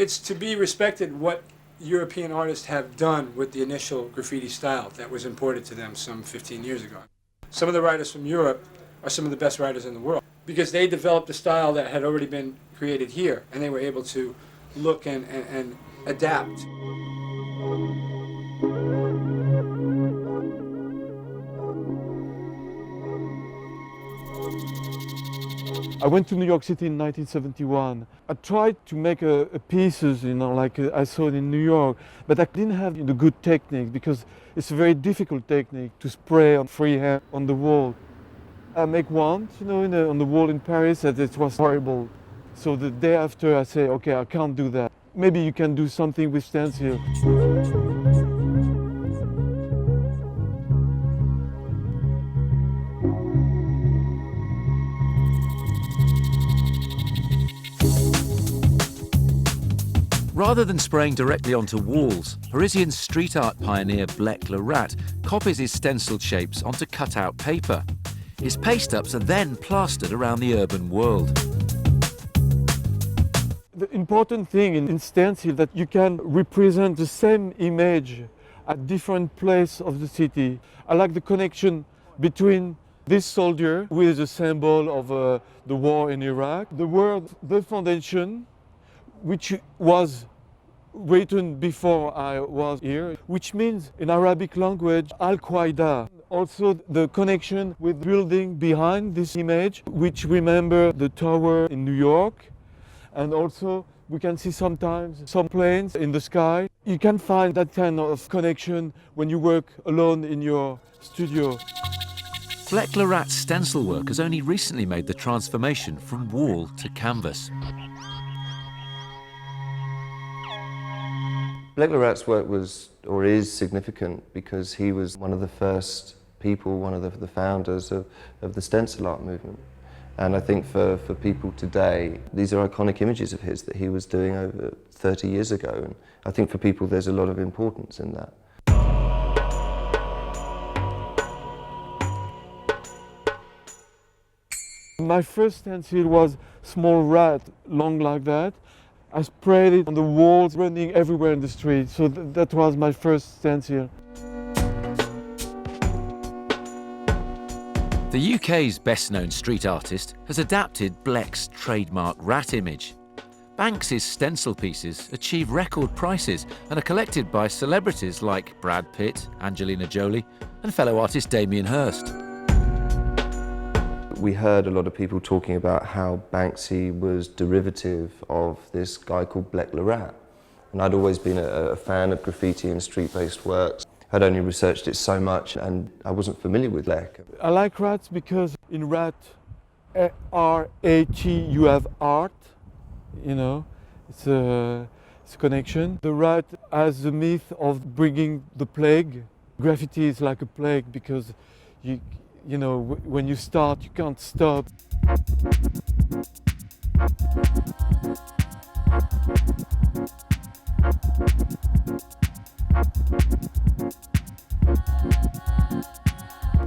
It's to be respected what European artists have done with the initial graffiti style that was imported to them some 15 years ago. Some of the writers from Europe are some of the best writers in the world because they developed a style that had already been created here, and they were able to look and adapt. I went to New York City in 1971. I tried to make pieces, like I saw it in New York, but I didn't have the good technique because it's a very difficult technique to spray on freehand on the wall. I make one, on the wall in Paris, and it was horrible. So the day after I say, okay, I can't do that. Maybe you can do something with stencil. Rather than spraying directly onto walls, Parisian street art pioneer Blek Le Rat copies his stenciled shapes onto cut-out paper. His paste-ups are then plastered around the urban world. The important thing in stencil that you can represent the same image at different places of the city. I like the connection between this soldier with the symbol of the war in Iraq, the word "the foundation," which was written before I was here, which means in Arabic language, Al-Qaeda. Also the connection with building behind this image, which remember the tower in New York. And also we can see sometimes some planes in the sky. You can find that kind of connection when you work alone in your studio. Blek Le Rat's stencil work has only recently made the transformation from wall to canvas. Blek Le Rat's work was, or is, significant because he was one of the first people, one of the founders of the stencil art movement. And I think for people today, these are iconic images of his that he was doing over 30 years ago. And I think for people there's a lot of importance in that. My first stencil was small rat, long like that. I sprayed it on the walls, running everywhere in the street. So that was my first stencil. The UK's best-known street artist has adapted Blek's trademark rat image. Banks's stencil pieces achieve record prices and are collected by celebrities like Brad Pitt, Angelina Jolie, and fellow artist Damien Hirst. We heard a lot of people talking about how Banksy was derivative of this guy called Blek Le Rat. And I'd always been a fan of graffiti and street-based works. I'd only researched it so much and I wasn't familiar with Blek. I like rats because in rat, R-A-T, you have art, it's a connection. The rat has the myth of bringing the plague. Graffiti is like a plague because when you start, you can't stop.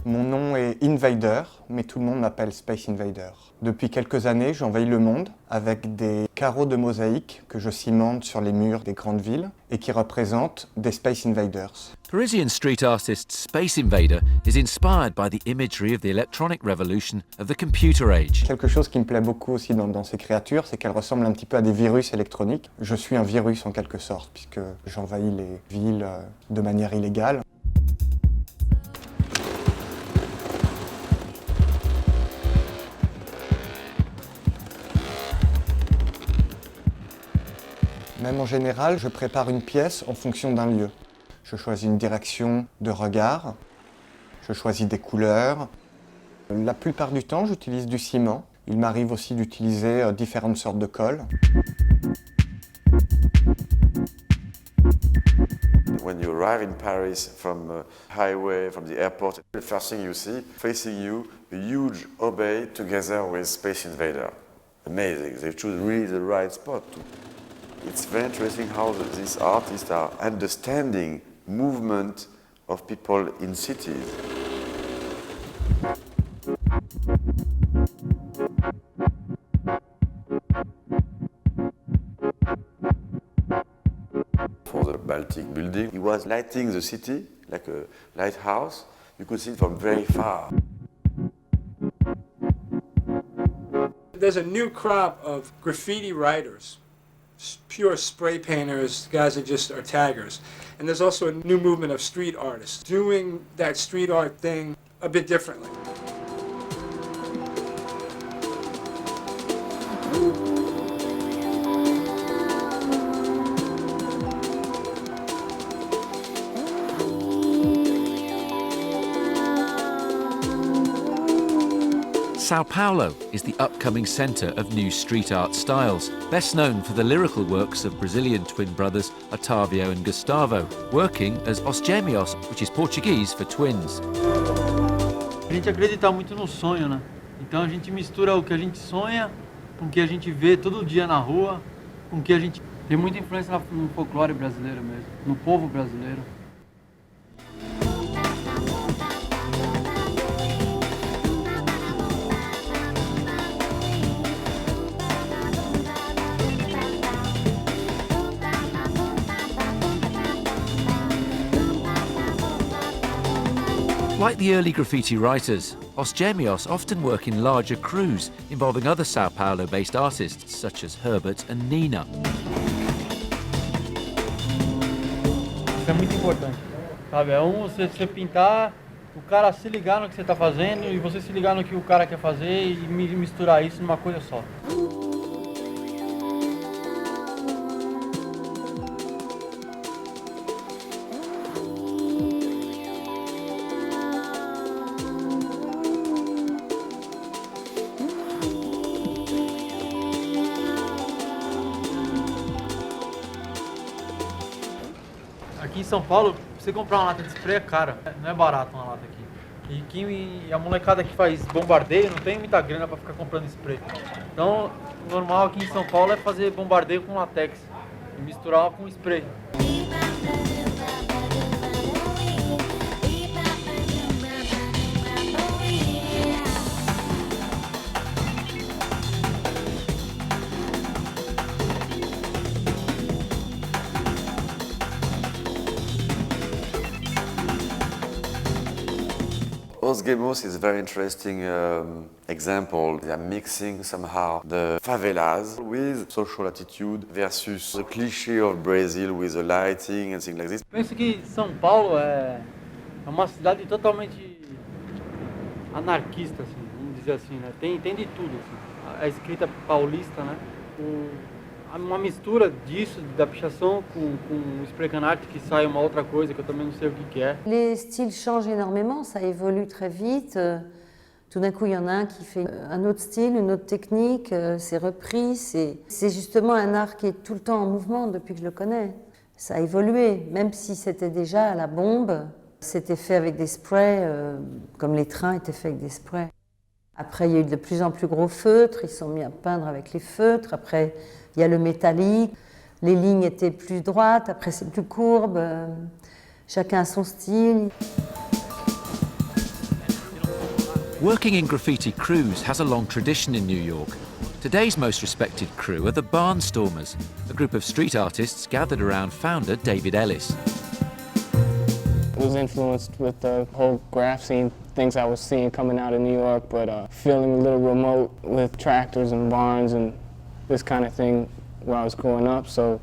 Mon nom est Invader, mais tout le monde m'appelle Space Invader. Depuis quelques années, j'envahis le monde avec des carreaux de mosaïque que je cimente sur les murs des grandes villes et qui représentent des Space Invaders. Parisian street artist Space Invader is inspired by the imagery of the electronic revolution of the computer age. Quelque chose qui me plaît beaucoup aussi dans ces créatures, c'est qu'elles ressemblent un petit peu à des virus électroniques. Je suis un virus en quelque sorte, puisque j'envahis les villes de manière illégale. Même en général, je prépare une pièce en fonction d'un lieu. Je choisis une direction de regard, je choisis des couleurs. La plupart du temps, j'utilise du ciment. Il m'arrive aussi d'utiliser différentes sortes de colle. When you arrive in Paris from a highway, from the airport, the first thing you see, facing you, a huge obey together with Space Invader. Amazing, they choose really the right spot. It's very interesting how these artists are understanding movement of people in cities. Baltic building. He was lighting the city like a lighthouse. You could see it from very far. There's a new crop of graffiti writers, pure spray painters, guys that just are taggers. And there's also a new movement of street artists doing that street art thing a bit differently. Sao Paulo is the upcoming centre of new street art styles, best known for the lyrical works of Brazilian twin brothers Otávio and Gustavo, working as Os Gêmeos, which is Portuguese for twins. A gente acredita muito no sonho, né? Então a gente mistura o que a gente sonha com o que a gente vê todo dia na rua, com o que a gente tem muita influência no folclore brasileiro mesmo, no povo brasileiro. Like the early graffiti writers, Os Gêmeos often work in larger crews involving other Sao Paulo-based artists such as Herbert and Nina. Isso é muito importante, sabe? É você pintar, o cara se ligar no que você está fazendo e você se ligar no que o cara quer fazer e misturar isso numa coisa só. Aqui em São Paulo, você comprar uma lata de spray é cara, não é barato uma lata aqui. E a molecada que faz bombardeio não tem muita grana para ficar comprando spray. Então, o normal aqui em São Paulo é fazer bombardeio com latex e misturar com spray. Os Gêmeos is a very interesting example. They are mixing somehow the favelas with social attitude versus the cliché of Brazil with the lighting and things like this. Penso que São Paulo é uma cidade totalmente anarquista, assim, vamos dizer assim, né? Tem de tudo, assim. A escrita paulista, né? Uma mistura disso, da pichação, com o spray can art, que sai uma outra coisa que eu também não sei o que é. Les styles changent énormément, ça évolue très vite. Tout d'un coup, il y en a un qui fait un autre style, une autre technique, c'est repris. C'est justement un art qui est tout le temps en mouvement depuis que je le connais. Ça a évolué, même si c'était déjà à la bombe. C'était fait avec des sprays, comme les trains étaient faits avec des sprays. Après, il y a eu de plus en plus gros feutres, ils se sont mis à peindre avec les feutres. Après, il y a le métallique, les lignes étaient plus droites, après c'est plus courbe, chacun a son style. Working in graffiti crews has a long tradition in New York. Today's most respected crew are the Barnstormers, a group of street artists gathered around founder David Ellis. It was influenced with the whole graph scene, things I was seeing coming out of New York, but feeling a little remote with tractors and barns and this kind of thing where I was growing up, so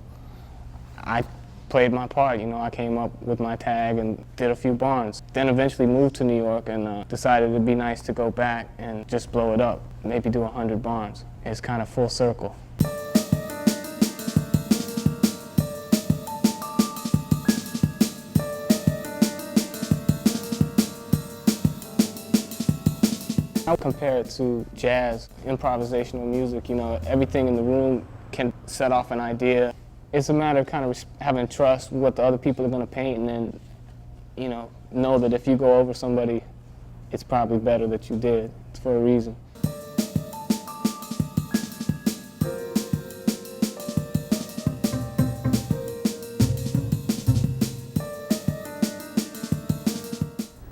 I played my part. You know, I came up with my tag and did a few barns. Then eventually moved to New York and decided it'd be nice to go back and just blow it up, maybe do 100 barns. It's kind of full circle. I compare it to jazz, improvisational music. You know, everything in the room can set off an idea. It's a matter of kind of having trust with what the other people are going to paint, and then, you know that if you go over somebody, it's probably better that you did. It's for a reason.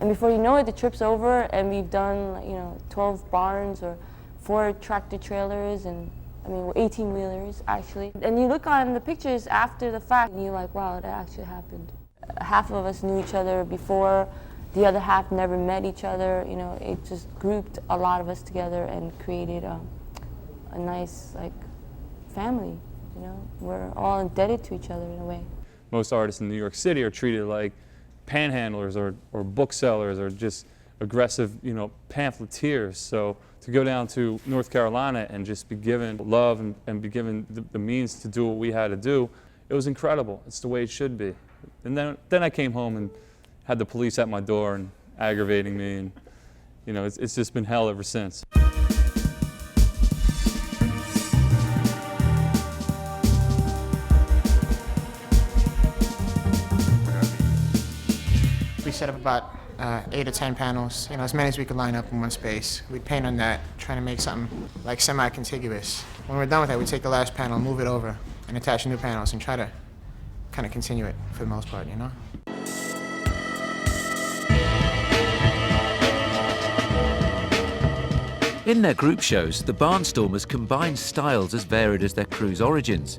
And before you know it, the trip's over, and we've done, 12 barns or 4 tractor trailers and I mean, we're 18-wheelers, actually. And you look on the pictures after the fact, and you're like, wow, that actually happened. Half of us knew each other before, the other half never met each other. You know, it just grouped a lot of us together and created a nice, like, family, you know? We're all indebted to each other in a way. Most artists in New York City are treated like panhandlers or booksellers or just aggressive, you know, pamphleteers. So to go down to North Carolina and just be given love and be given the means to do what we had to do, it was incredible. It's the way it should be. And then I came home and had the police at my door and aggravating me, and you know, it's just been hell ever since. We set up about 8 or 10 panels, you know, as many as we could line up in one space. We'd paint on that, trying to make something like semi-contiguous. When we're done with that, we take the last panel, move it over, and attach new panels and try to kind of continue it for the most part, you know? In their group shows, the Barnstormers combine styles as varied as their crew's origins.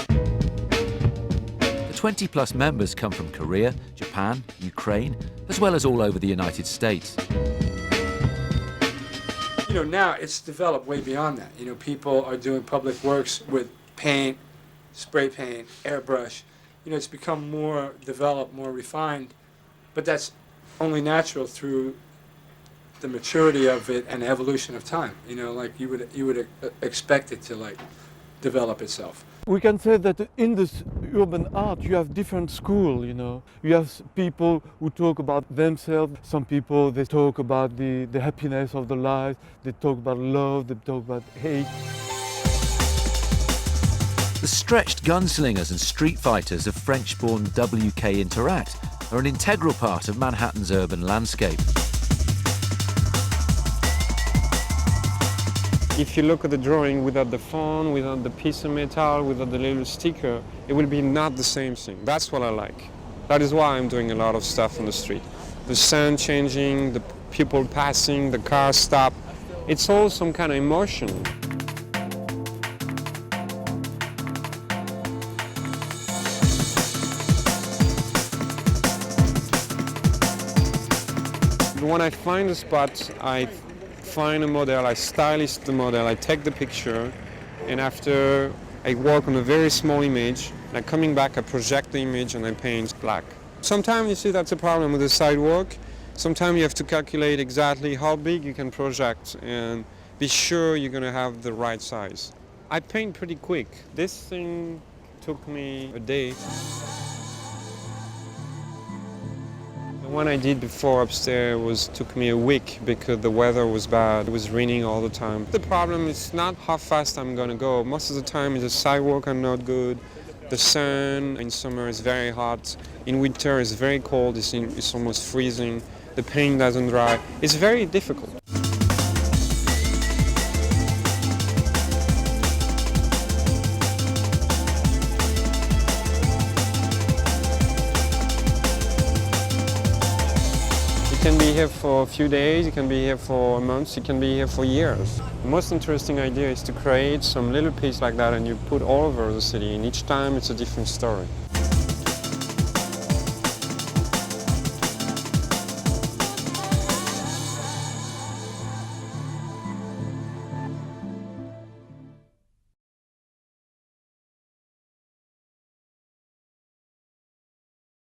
The 20-plus members come from Korea, Japan, Ukraine, as well as all over the United States. You know, now it's developed way beyond that. You know, people are doing public works with paint, spray paint, airbrush. You know, it's become more developed, more refined, but that's only natural through the maturity of it and evolution of time. You know, like you would expect it to like develop itself. We can say that in this urban art you have different schools, you know. You have people who talk about themselves, some people they talk about the happiness of the life, they talk about love, they talk about hate. The stretched gunslingers and street fighters of French-born WK Interact are an integral part of Manhattan's urban landscape. If you look at the drawing without the font, without the piece of metal, without the little sticker, it will be not the same thing. That's what I like. That is why I'm doing a lot of stuff on the street. The sun changing, the people passing, the cars stop. It's all some kind of emotion. When I find a spot, I find a model, I stylist the model, I take the picture, and after I work on a very small image, and coming back I project the image and I paint black. Sometimes you see that's a problem with the sidewalk. Sometimes you have to calculate exactly how big you can project and be sure you're going to have the right size. I paint pretty quick. This thing took me a day. The one I did before upstairs took me a week because the weather was bad. It was raining all the time. The problem is not how fast I'm going to go. Most of the time the sidewalk are not good. The sun in summer is very hot. In winter it's very cold. It's almost freezing. The paint doesn't dry. It's very difficult. You can be here for a few days, you can be here for months, you can be here for years. The most interesting idea is to create some little piece like that and you put all over the city, and each time it's a different story.